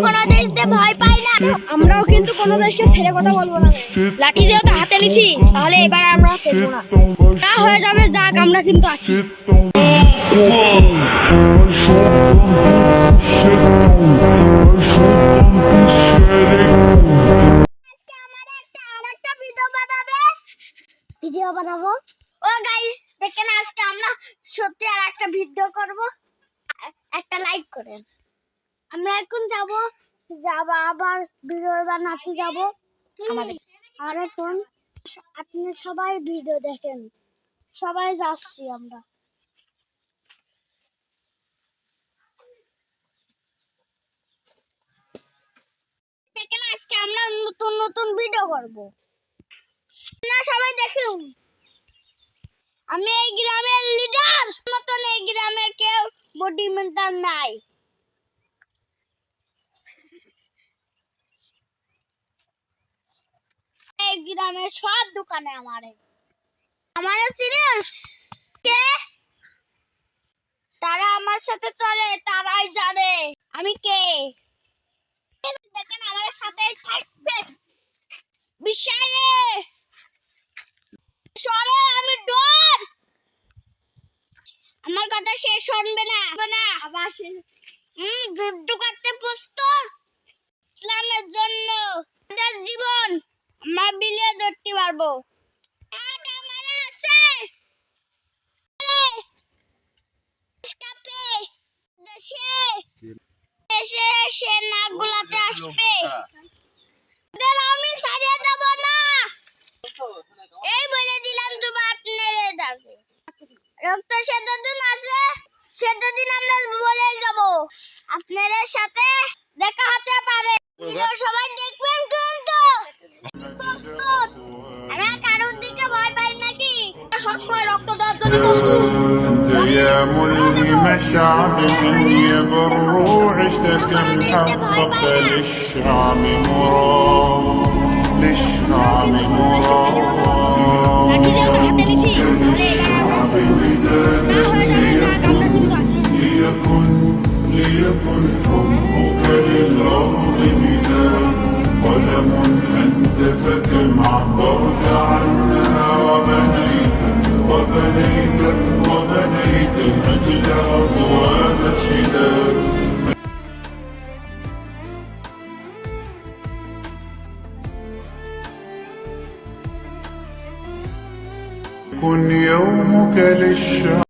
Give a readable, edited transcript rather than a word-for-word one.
কোনো দেশকে ভয় পাই না। আমরাও কিন্তু কোনো দেশকে ছেড়ে কথা বলবো না। লাঠি যেহেতু হাতে নিছি, তাহলে এবার আমরা ফেলবো না। যা হয়ে যাবে যাক, আমরা কিন্তু আছি। আজকে আমাদের আরেকটা ভিডিও বানাবো। ও গাইস, দেখেন আজকে আমরা সত্যি আরেকটা ভিডিও করব। একটা লাইক করেন। আমরা এখন যাব আবার ভিডিও বানাতে যাব। আমাদের ফোন আপনি সবাই ভিডিও দেখেন, সবাই যাচ্ছি আমরা। দেখেন আজকে আমরা নতুন নতুন ভিডিও করব। আপনারা সবাই দেখুন। আমি এই গ্রামের লিডার, মতন এই গ্রামের কেউ বডি মেন্টার নাই। এই গ্রামের সব দোকানে আমারে চিনিস কে? তারা আমার সাথে চলে, তারাই জানে আমি কে। দেখেন আমার সাথে থাকবে বিশালে সরে, আমি ডন। আমার কথা শেষ শুনবে না আবার যুদ্ধ করতে প্রস্তুত। ইসলামের জন্য আমাদের জীবন আমরা বিলিয়ে ধরতে পারবো। সে নাক গুলাতে আসবে, আমি ছাড়িয়ে দেব না। এই বলে দিলাম, তুমি আপনার রক্ত সেদিন আছে, সেদিন আমরা বলে যাব আপনাদের সাথে দেখা হতে পারে। সবাই দেখবেন কিন্তু প্রস্তুত। আমরা কারোর দিকে ভয় পাই নাকি? সবসময় রক্ত দেওয়ার জন্য প্রস্তুত। يا ملهم الشعب من يضر اشتكى حقق للشعب مراد، للشعب مراد، للشعب ودادا ليكن حبك للأرض مداد، قلم أنت فكم عبرت عنها وبنيت المجد أبواب الشداد. كن يومك للشعب